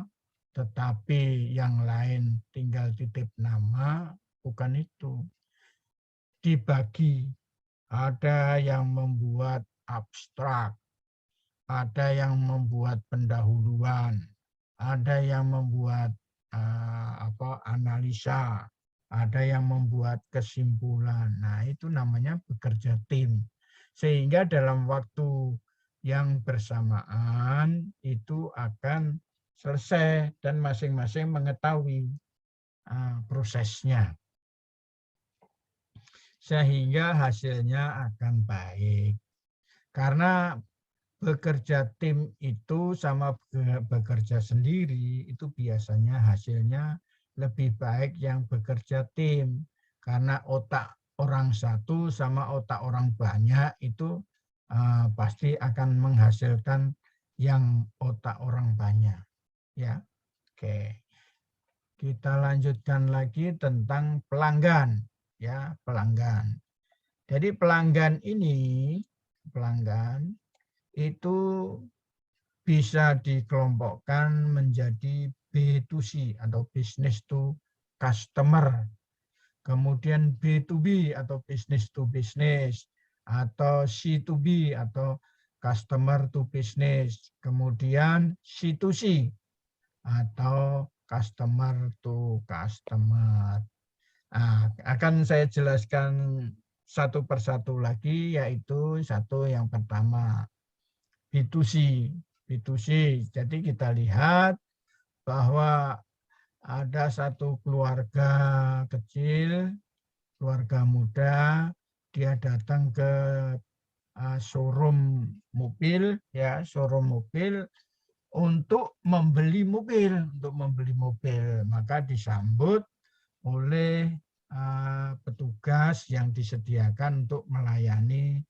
tetapi yang lain tinggal titip nama, bukan itu. Dibagi, ada yang membuat abstrak, ada yang membuat pendahuluan, ada yang membuat analisa, ada yang membuat kesimpulan. Nah, itu namanya bekerja tim. Sehingga dalam waktu yang bersamaan itu akan selesai dan masing-masing mengetahui prosesnya. Sehingga hasilnya akan baik. Karena bekerja tim itu sama bekerja sendiri itu biasanya hasilnya lebih baik yang bekerja tim. Karena otak orang satu sama otak orang banyak itu pasti akan menghasilkan yang otak orang banyak. Ya, oke. Kita lanjutkan lagi tentang pelanggan. Ya, pelanggan. Jadi pelanggan itu bisa dikelompokkan menjadi B2C atau business to customer. Kemudian B2B atau business to business. Atau C2B atau customer to business. Kemudian C2C atau customer to customer. Nah, akan saya jelaskan satu persatu lagi, yaitu satu yang pertama, B2C. B2C. Jadi kita lihat bahwa ada satu keluarga kecil, keluarga muda, dia datang ke showroom mobil, ya, showroom mobil untuk membeli mobil, maka disambut oleh petugas yang disediakan untuk melayani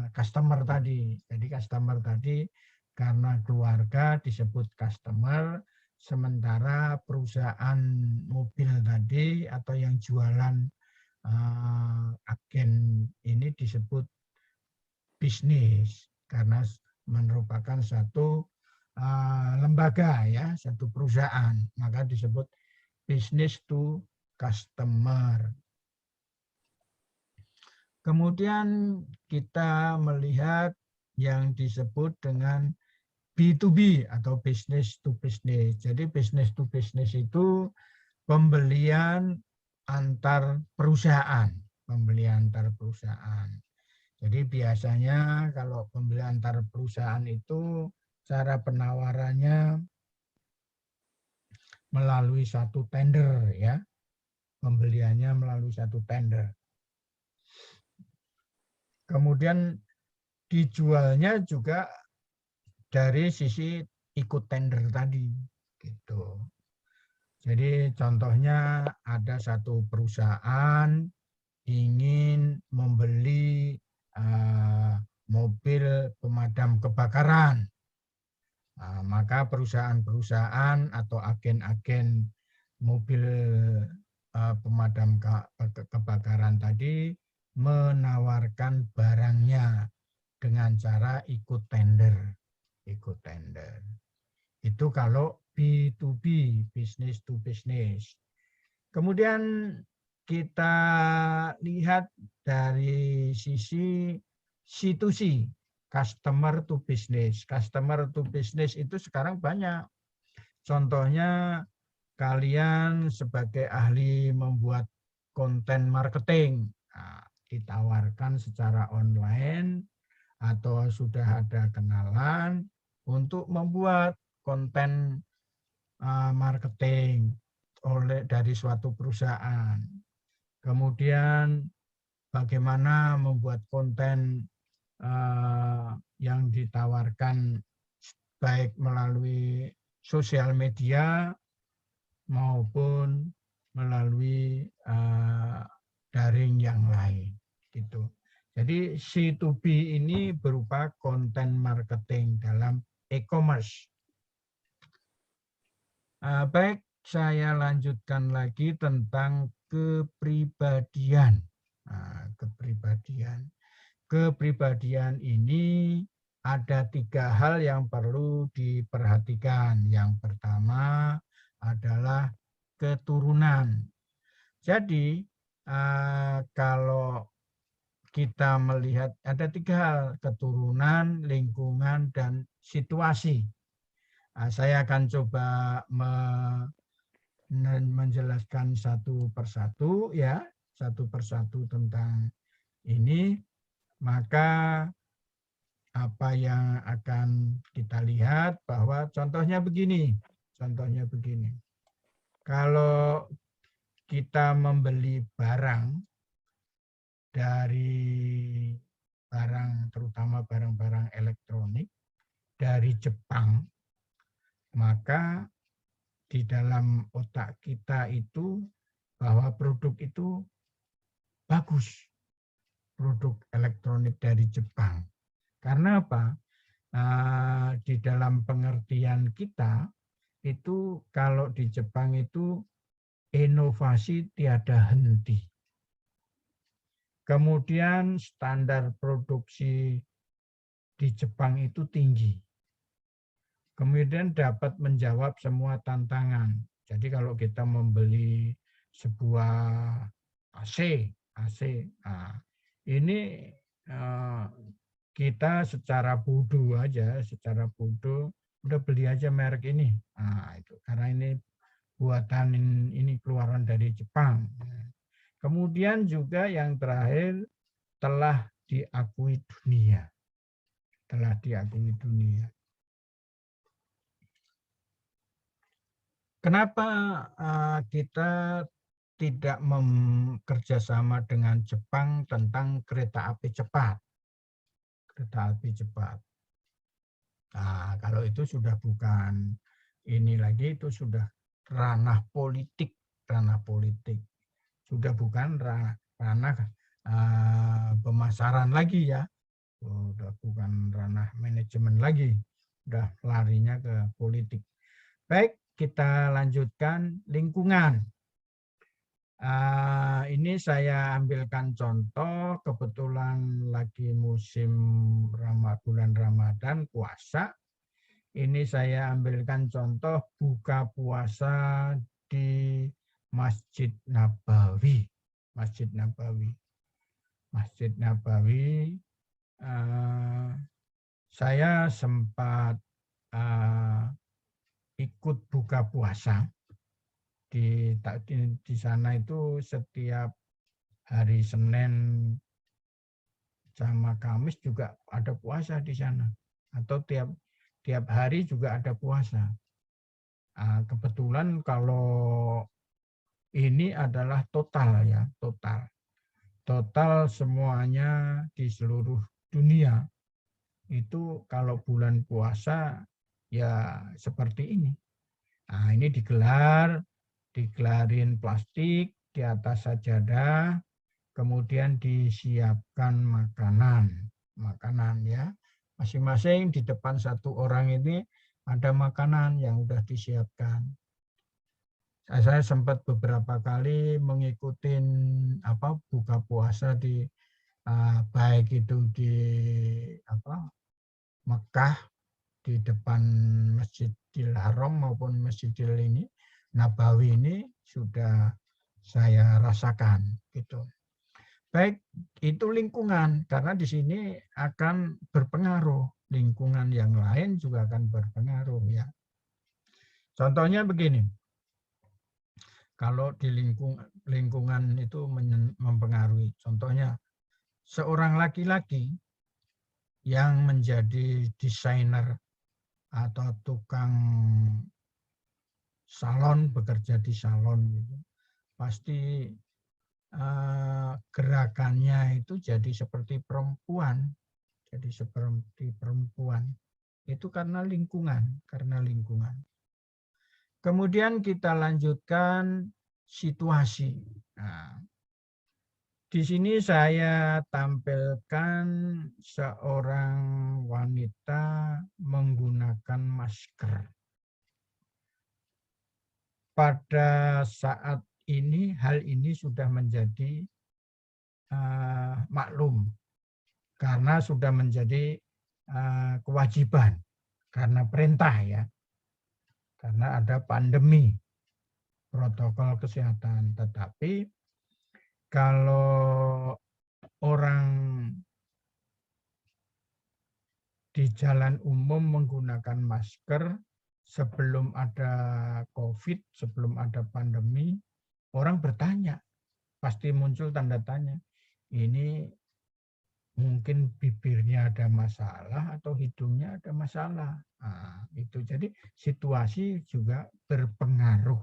customer tadi. Jadi customer tadi karena keluarga disebut customer, sementara perusahaan mobil tadi atau yang jualan agen ini disebut bisnis karena merupakan satu lembaga, ya, satu perusahaan, maka disebut business to customer. Kemudian kita melihat yang disebut dengan B2B atau business to business. Jadi business to business itu pembelian antar perusahaan, Jadi biasanya kalau pembelian antar perusahaan itu cara penawarannya melalui satu tender, ya. Pembeliannya melalui satu tender. Kemudian dijualnya juga dari sisi ikut tender tadi, gitu. Jadi contohnya ada satu perusahaan ingin membeli mobil pemadam kebakaran. Maka perusahaan-perusahaan atau agen-agen mobil pemadam kebakaran tadi menawarkan barangnya dengan cara ikut tender. Ikut tender. Itu kalau B2B, business to business. Kemudian kita lihat dari sisi C2C, customer to business. Customer to business itu sekarang banyak. Contohnya kalian sebagai ahli membuat konten marketing, nah, ditawarkan secara online atau sudah ada kenalan untuk membuat konten marketing dari suatu perusahaan. Kemudian bagaimana membuat konten yang ditawarkan baik melalui sosial media maupun melalui daring yang lain, gitu. Jadi C2B ini berupa konten marketing dalam e-commerce. Baik, saya lanjutkan lagi tentang kepribadian. Kepribadian. Kepribadian ini ada 3 hal yang perlu diperhatikan. Yang pertama adalah keturunan. Jadi kalau kita melihat ada 3 hal, keturunan, lingkungan, dan situasi. Saya akan coba menjelaskan satu persatu ya, satu persatu tentang ini. Maka apa yang akan kita lihat bahwa contohnya begini. Kalau kita membeli barang dari terutama barang-barang elektronik dari Jepang, maka di dalam otak kita itu bahwa produk itu bagus, produk elektronik dari Jepang. Karena apa? Di dalam pengertian kita itu kalau di Jepang itu inovasi tiada henti. Kemudian standar produksi di Jepang itu tinggi. Kemudian dapat menjawab semua tantangan. Jadi kalau kita membeli sebuah AC, nah, ini kita secara bodoh aja, udah beli aja merek ini. Nah, itu karena ini buatan ini keluaran dari Jepang. Kemudian juga yang terakhir telah diakui dunia. Kenapa kita tidak bekerjasama dengan Jepang tentang kereta api cepat? Nah, kalau itu sudah bukan ini lagi, itu sudah ranah politik. Sudah bukan ranah pemasaran lagi ya. Sudah bukan ranah manajemen lagi. Sudah larinya ke politik. Baik, kita lanjutkan lingkungan. Ini saya ambilkan contoh, kebetulan lagi musim bulan Ramadan, puasa. Ini saya ambilkan contoh buka puasa di Masjid Nabawi. Saya sempat ikut buka puasa di sana itu setiap hari Senin sama Kamis juga ada puasa di sana, atau tiap hari juga ada puasa. Kebetulan kalau ini adalah total ya, total semuanya di seluruh dunia itu kalau bulan puasa ya seperti ini. Nah, ini digelarin plastik di atas sajadah, kemudian disiapkan makanan ya. Masing-masing di depan satu orang ini ada makanan yang sudah disiapkan. Saya sempat beberapa kali mengikuti buka puasa di baik itu di Mekah di depan Masjidil Haram maupun Masjidil Nabawi ini sudah saya rasakan gitu. Baik itu lingkungan, karena di sini akan berpengaruh, lingkungan yang lain juga akan berpengaruh ya. Contohnya begini, kalau di lingkungan itu mempengaruhi, contohnya seorang laki-laki yang menjadi desainer atau tukang salon, bekerja di salon gitu, pasti gerakannya itu jadi seperti perempuan, itu karena lingkungan, Kemudian kita lanjutkan situasi. Nah, di sini saya tampilkan seorang wanita menggunakan masker. Pada saat ini, hal ini sudah menjadi maklum, karena sudah menjadi kewajiban, karena perintah ya, karena ada pandemi, protokol kesehatan. Tetapi kalau orang di jalan umum menggunakan masker sebelum ada COVID, sebelum ada pandemi, orang bertanya, pasti muncul tanda tanya. Ini mungkin bibirnya ada masalah atau hidungnya ada masalah. Nah, itu jadi situasi juga berpengaruh.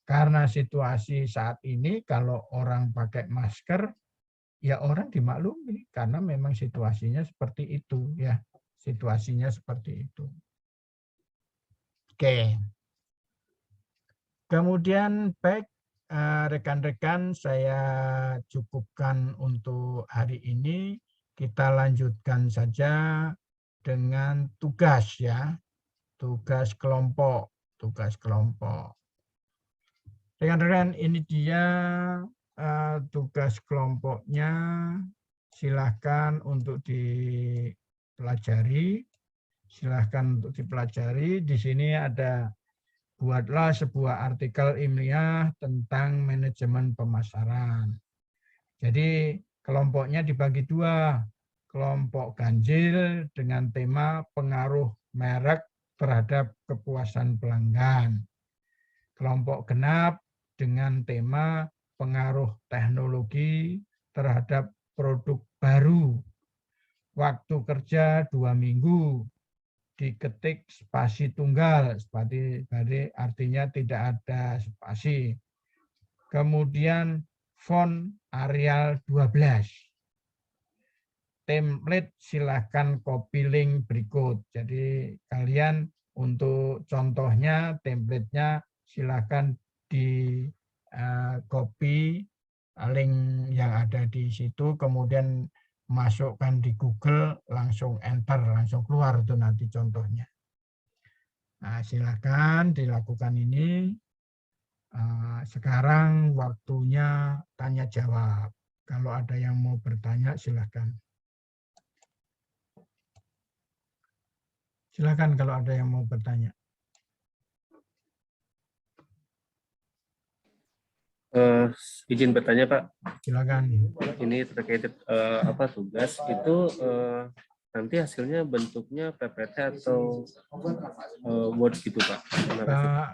Karena situasi saat ini kalau orang pakai masker, ya orang dimaklumi karena memang situasinya seperti itu ya. Situasinya seperti itu. Oke. Kemudian baik rekan-rekan, saya cukupkan untuk hari ini. Kita lanjutkan saja dengan tugas ya. Tugas kelompok. Rekan-rekan, ini dia tugas kelompoknya. Silahkan untuk dipelajari. Di sini ada, buatlah sebuah artikel ilmiah tentang manajemen pemasaran. Jadi kelompoknya dibagi dua. Kelompok ganjil dengan tema pengaruh merek terhadap kepuasan pelanggan. Kelompok genap dengan tema pengaruh teknologi terhadap produk baru. Waktu kerja 2 minggu. Diketik spasi tunggal, spasi artinya tidak ada spasi. Kemudian font Arial 12. Template silahkan copy link berikut. Jadi kalian untuk contohnya, template-nya silahkan di copy link yang ada di situ, kemudian masukkan di Google, langsung enter, langsung keluar itu nanti contohnya. Nah, silakan dilakukan ini. Sekarang waktunya tanya jawab. Kalau ada yang mau bertanya, silakan. Silakan kalau ada yang mau bertanya. Izin bertanya Pak. Silakan. Ini terkait tugas itu nanti hasilnya bentuknya PPT atau Word gitu Pak?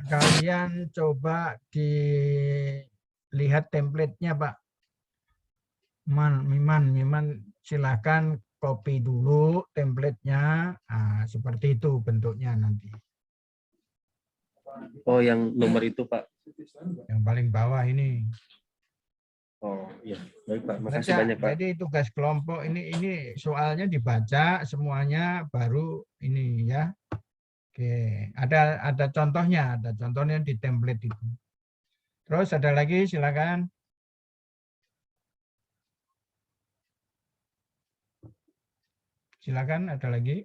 Kalian coba dilihat template-nya Pak. Miman silakan copy dulu template-nya. Seperti itu bentuknya nanti. Oh, yang nomor itu Pak? Yang paling bawah ini. Oh iya, baik Pak. Makasih banyak Pak. Jadi tugas kelompok ini soalnya dibaca semuanya baru ini ya. Oke, ada contohnya di template itu. Terus ada lagi, silakan. Silakan, ada lagi.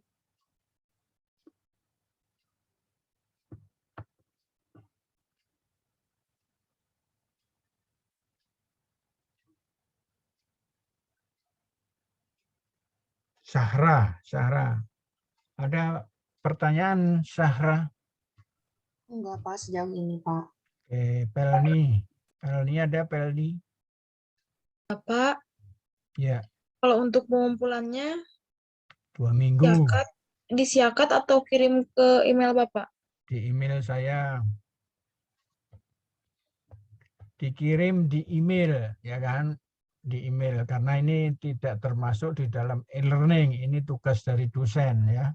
Sahra. Ada pertanyaan Sahra? Enggak, Pak, sejauh ini, Pak. Oke, Pelni. Pelni ada Pelni? Bapak, Ya, kalau untuk pengumpulannya 2 minggu. disiakat atau kirim ke email Bapak? Di email saya. Dikirim di email, ya kan? Di email, karena ini tidak termasuk di dalam e-learning. Ini tugas dari dosen, ya.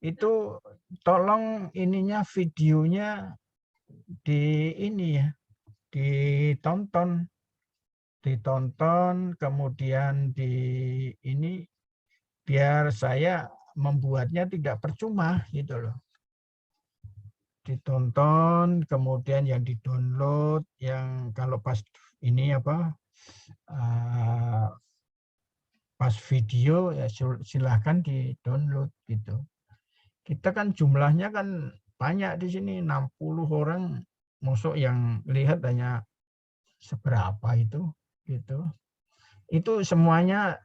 Itu tolong ininya, videonya di ini ya, ditonton, kemudian di ini biar saya membuatnya tidak percuma gitu loh. Ditonton, kemudian yang di-download, yang kalau pas ini apa pas video ya silahkan di-download gitu. Kita kan jumlahnya kan banyak di sini, 60 orang, masuk yang lihat hanya seberapa itu gitu. Itu semuanya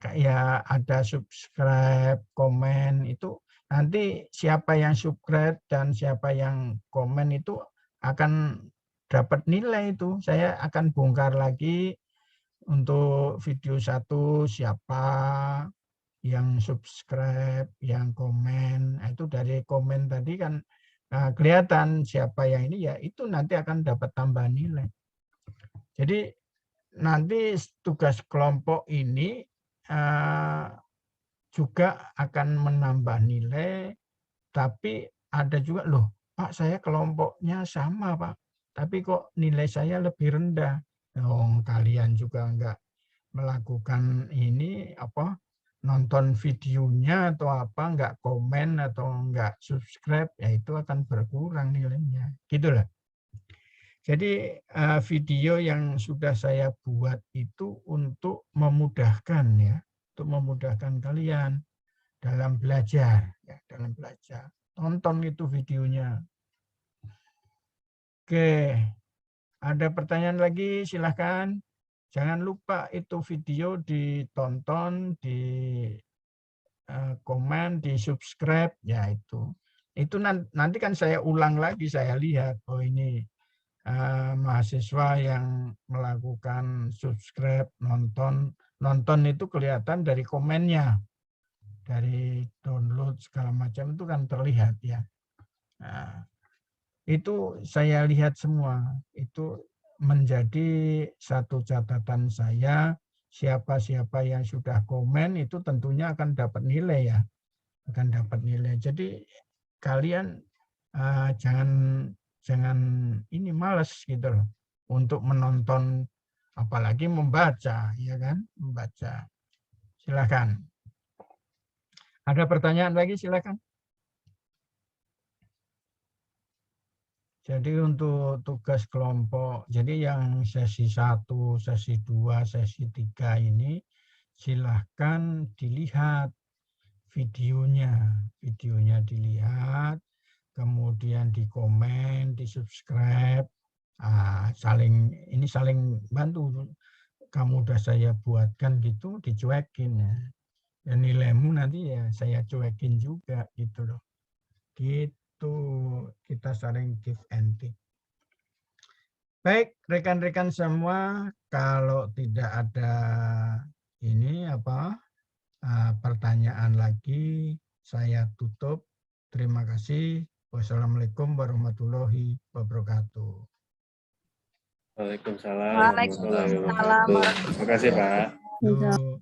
kayak ada subscribe, komen, itu nanti siapa yang subscribe dan siapa yang komen itu akan dapat nilai itu. Saya akan bongkar lagi untuk video 1 siapa yang subscribe, yang komen. Nah, itu dari komen tadi kan kelihatan siapa yang ini, ya itu nanti akan dapat tambah nilai. Jadi nanti tugas kelompok ini juga akan menambah nilai, tapi ada juga, loh Pak, saya kelompoknya sama Pak, tapi kok nilai saya lebih rendah. Oh, kalian juga enggak melakukan ini apa, nonton videonya atau apa, enggak komen atau enggak subscribe, ya itu akan berkurang nilainya. Gitu lah. Jadi video yang sudah saya buat itu untuk memudahkan ya, untuk memudahkan kalian dalam belajar, ya, dalam belajar. Tonton itu videonya. Oke, ada pertanyaan lagi? Silahkan. Jangan lupa itu video ditonton, di komen, di subscribe, ya itu. Itu nanti kan saya ulang lagi, saya lihat, oh ini mahasiswa yang melakukan subscribe, nonton itu kelihatan dari komennya, dari download segala macam itu kan terlihat ya. Nah, itu saya lihat semua, itu menjadi satu catatan saya. Siapa-siapa yang sudah komen itu tentunya akan dapat nilai ya, akan dapat nilai. Jadi kalian jangan ini malas gitu loh untuk menonton, apalagi membaca, ya kan, membaca. Silakan. Ada pertanyaan lagi, silakan. Jadi untuk tugas kelompok, jadi yang sesi 1, sesi 2, sesi 3 ini silahkan dilihat videonya. Videonya dilihat, kemudian di komen, di subscribe, saling bantu. Kamu udah saya buatkan gitu, dicuekin ya. Dan nilaimu nanti ya saya cuekin juga gitu loh. Gitu. Kita saling give and take. Baik, rekan-rekan semua, kalau tidak ada ini pertanyaan lagi, saya tutup. Terima kasih. Wassalamualaikum warahmatullahi wabarakatuh. Waalaikumsalam warahmatullahi wabarakatuh. Terima kasih Pak. Yuk.